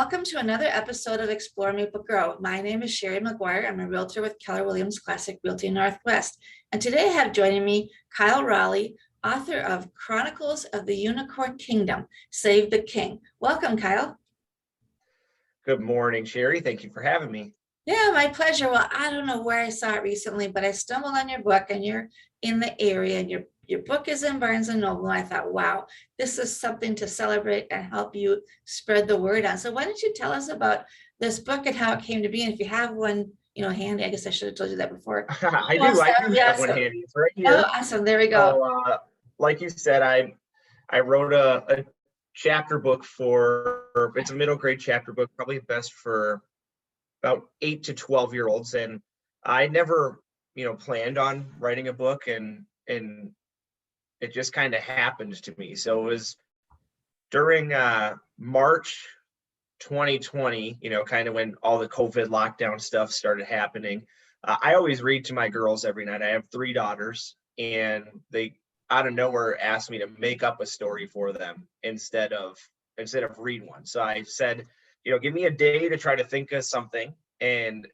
welcome to another episode of Explore Maple Grove. My name is Sherry McGuire. I'm a realtor with Keller Williams Classic Realty Northwest. And today I have joining me Kyle Rowley, author of Chronicles of the Unicorn Kingdom, Save the King. Welcome, Kyle. Good morning, Sherry. Thank you for having me. Yeah, my pleasure. Well, I don't know where I saw it recently, but I stumbled on your book and you're in the area and your book is in Barnes & Noble. And I thought, wow, this is something to celebrate and help you spread the word on. So why don't you tell us about this book and how it came to be? And if you have one, handy, I guess I should have told you that before. I do have one handy. It's right here. Oh, awesome. There we go. So, like you said, I wrote a chapter book it's a middle grade chapter book, probably best for about 8 to 12-year-olds. And I never, planned on writing a book and it just kind of happened to me. So it was during March 2020, kind of when all the COVID lockdown stuff started happening. I always read to my girls every night. I have 3 daughters, and they out of nowhere asked me to make up a story for them instead of read one. So I said, give me a day to try to think of something. And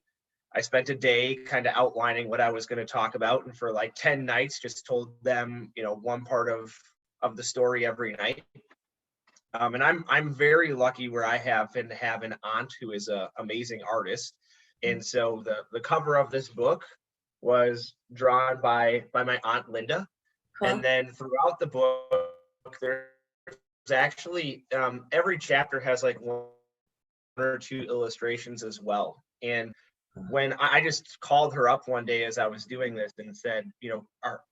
I spent a day kind of outlining what I was going to talk about. And for like 10 nights, just told them, one part of the story every night. And I'm very lucky where I happen to have an aunt who is an amazing artist. And so the cover of this book was drawn by my aunt Linda. Cool. And then throughout the book, there's actually every chapter has like 1 or 2 illustrations as well. And when I just called her up one day as I was doing this and said,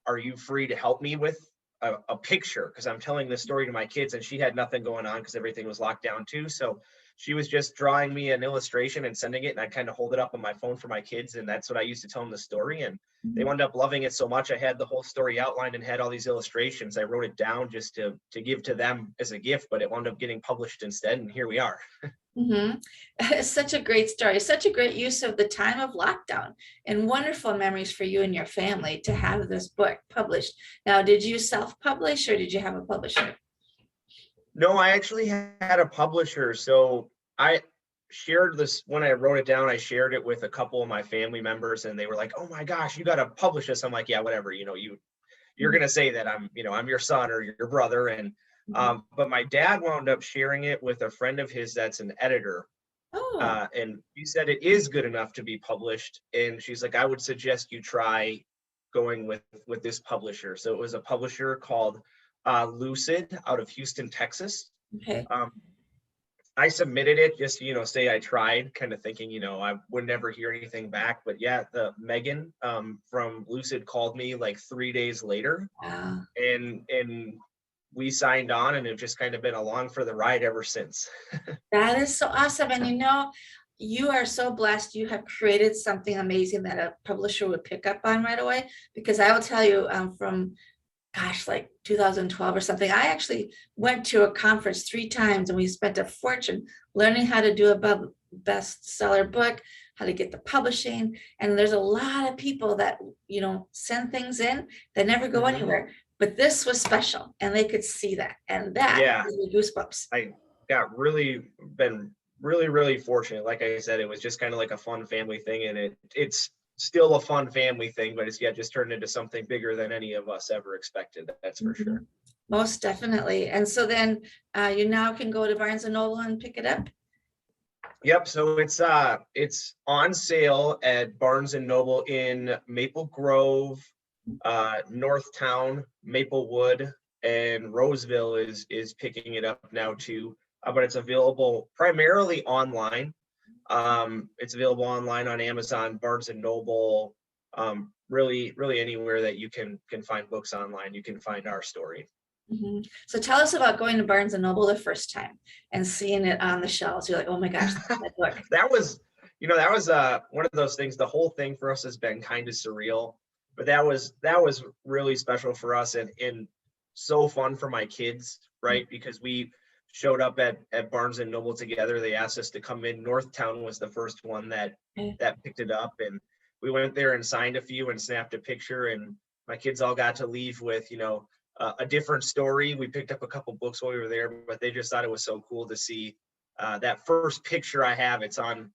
are you free to help me with a picture? Because I'm telling this story to my kids, and she had nothing going on because everything was locked down too. So she was just drawing me an illustration and sending it, and I kind of hold it up on my phone for my kids, and that's what I used to tell them the story. And they wound up loving it so much. I had the whole story outlined and had all these illustrations. I wrote it down just to give to them as a gift, but it wound up getting published instead, and here we are. It's such a great story, such a great use of the time of lockdown, and wonderful memories for you and your family to have this book published. Now, did you self-publish or did you have a publisher? No, I actually had a publisher. So I shared this when I wrote it down. I shared it with a couple of my family members, and they were like, "Oh my gosh, you got to publish this." I'm like, "Yeah, whatever. You're gonna say that I'm your son or your brother." And but my dad wound up sharing it with a friend of his that's an editor. And he said it is good enough to be published. And she's like, I would suggest you try going with this publisher. So it was a publisher called Lucid out of Houston, Texas. Okay. I submitted it just to, say I tried, kind of thinking, I would never hear anything back. But yeah, the Megan from Lucid called me like 3 days later. Wow. And we signed on, and it's just kind of been along for the ride ever since. That is so awesome. And you are so blessed. You have created something amazing that a publisher would pick up on right away. Because I will tell you from, like 2012 or something, I actually went to a conference 3 times, and we spent a fortune learning how to do a bestseller book, how to get the publishing. And there's a lot of people that, send things in that never go anywhere. But this was special, and they could see that, and that gave me goosebumps. I got been really fortunate. Like I said, it was just kind of like a fun family thing, and it's still a fun family thing, but it's just turned into something bigger than any of us ever expected. That's for sure. Most definitely. And so then you now can go to Barnes & Noble and pick it up. Yep. So it's on sale at Barnes & Noble in Maple Grove, Northtown, Maplewood, and Roseville is picking it up now too. But it's available primarily online. It's available online on Amazon, Barnes & Noble, really anywhere that you can find books online. You can find our story. So tell us about going to Barnes & Noble the first time and seeing it on the shelves. You're like, oh my gosh, that book. That was one of those things. The whole thing for us has been kind of surreal, but that was really special for us and so fun for my kids, right? Because we showed up at Barnes & Noble together. They asked us to come in. Northtown was the first one that picked it up, and we went there and signed a few and snapped a picture, and my kids all got to leave with a different story. We picked up a couple books while we were there, but they just thought it was so cool to see that first picture I have, it's on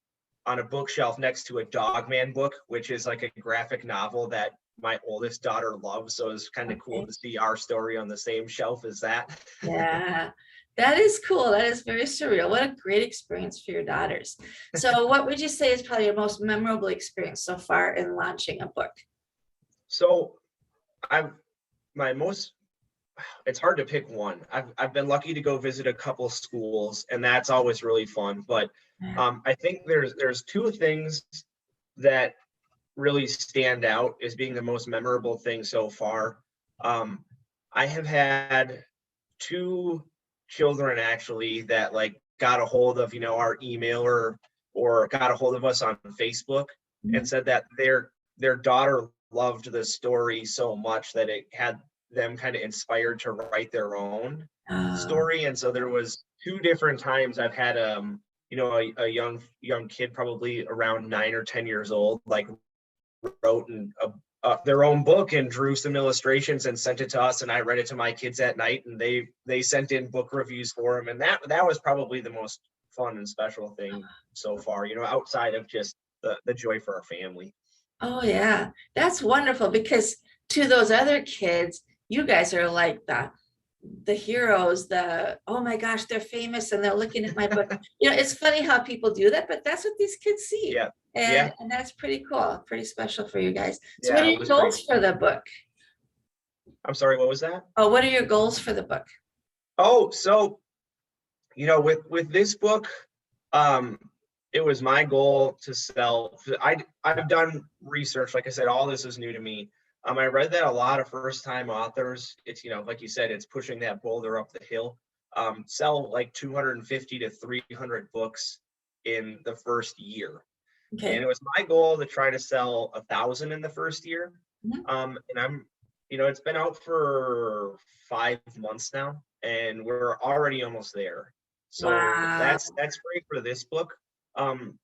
a bookshelf next to a Dogman book, which is like a graphic novel that my oldest daughter loves. So it's kind of cool Okay. to see our story on the same shelf as that. Yeah, that is cool. That is very surreal. What a great experience for your daughters. So what would you say is probably your most memorable experience so far in launching a book? So I've my most it's hard to pick one. I've been lucky to go visit a couple schools, and that's always really fun. But Yeah. I think there's two things that really stand out as being the most memorable thing so far. I have had two children actually that like got a hold of our email or got a hold of us on Facebook and Mhm. said that their daughter loved the story so much that it had them kind of inspired to write their own Oh, story. And so there was two different times I've had a young kid probably around 9 or 10 years old like wrote their own book and drew some illustrations and sent it to us, and I read it to my kids at night, and they sent in book reviews for them, and that was probably the most fun and special thing so far, outside of just the joy for our family. oh yeah, that's wonderful because to those other kids, you guys are like the heroes, oh my gosh, they're famous and they're looking at my book. It's funny how people do that, but that's what these kids see. Yeah, And yeah, and that's pretty cool, pretty special for you guys. So what are yeah, it your was pretty goals for the book? I'm sorry, what was that? Oh, what are your goals for the book? Oh, so with this book, um it was my goal to sell. I've done research, like I said, all this is new to me. I read that a lot of first time authors, it's like you said, it's pushing that boulder up the hill, sell like 250 to 300 books in the first year. And Okay. it was my goal to try to sell 1,000 in the first year. Mhm. And it's been out for 5 months now, and we're already almost there. So Wow. that's great for this book. Um,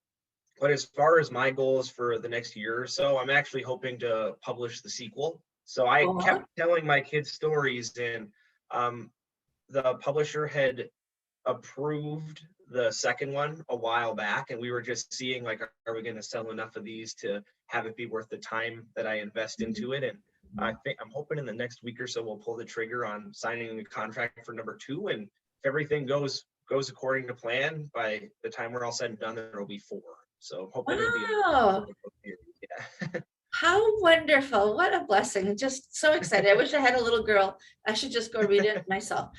but as far as my goals for the next year or so, I'm actually hoping to publish the sequel. So I Cool. kept telling my kids stories, and um, the publisher had approved the second one a while back, and we were just seeing like, are we going to sell enough of these to have it be worth the time that I invest into it? And I'm hoping in the next week or so we'll pull the trigger on signing the contract for number two, and if everything goes according to plan, by the time we're all said and done, there will be four. So I'm hoping it'll be a Wow. book series. Yeah. How wonderful. What a blessing. Just so excited. I wish I had a little girl. I should just go read it myself.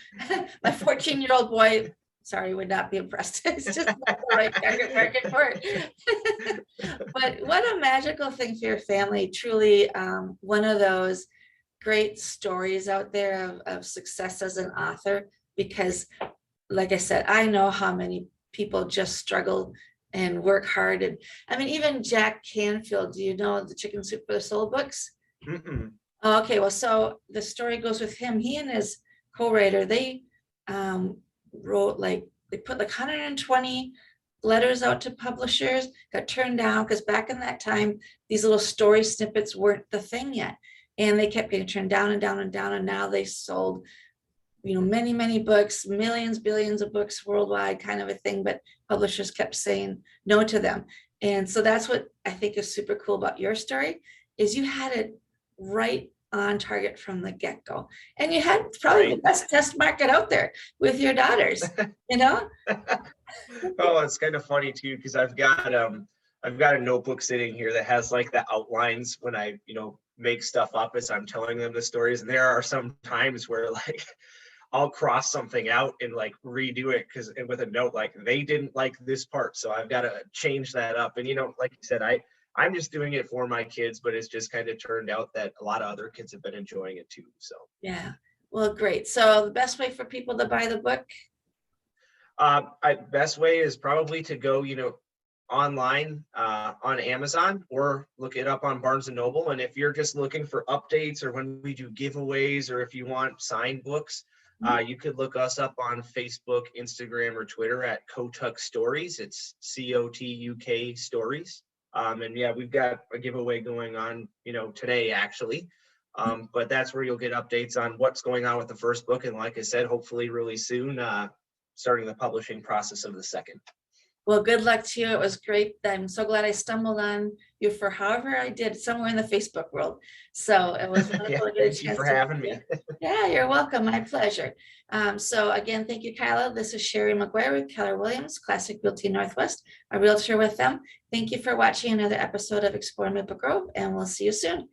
My 14-year-old boy, sorry, would not be impressed. It's just not the right target market for it. But what a magical thing for your family. Truly, one of those great stories out there of success as an author, because like I said, I know how many people just struggle and work hard. And I mean, even Jack Canfield, do you know the Chicken Soup for the Soul books? Mm-mm. Oh, okay, well, so the story goes with him. He and his co-writer, they wrote they put like 120 letters out to publishers, got turned down because back in that time, these little story snippets weren't the thing yet. And they kept getting turned down and down and down. And now they sold many, many books, millions, billions of books worldwide, kind of a thing, but publishers kept saying no to them. And so that's what I think is super cool about your story is you had it right on target from the get-go. And you had probably the Right. best test market out there with your daughters, you know? Oh, it's kind of funny too, because I've got a notebook sitting here that has like the outlines when I, make stuff up as I'm telling them the stories. And there are some times where like I'll cross something out and like redo it and with a note like they didn't like this part. So I've got to change that up. And like you said, I'm just doing it for my kids, but it's just kind of turned out that a lot of other kids have been enjoying it too. So Yeah. Well, great. So the best way for people to buy the book? best way is probably to go, online on Amazon or look it up on Barnes and Noble. And if you're just looking for updates or when we do giveaways or if you want signed books, you could look us up on Facebook, Instagram, or Twitter at Kotuk Stories. It's COTUK Stories. And yeah, we've got a giveaway going on, today actually. But that's where you'll get updates on what's going on with the first book. And like I said, hopefully really soon, starting the publishing process of the second. Well, good luck to you. It was great. I'm so glad I stumbled on you for however I did, somewhere in the Facebook world. So it was Yeah, wonderful to get a thank you chance for to having meet me. you. Yeah, you're welcome. My pleasure. So again, thank you, Kyla. This is Sherry McGuire with Keller Williams, Classic Realty Northwest, a realtor with them. Thank you for watching another episode of Explore Maple Grove, and we'll see you soon.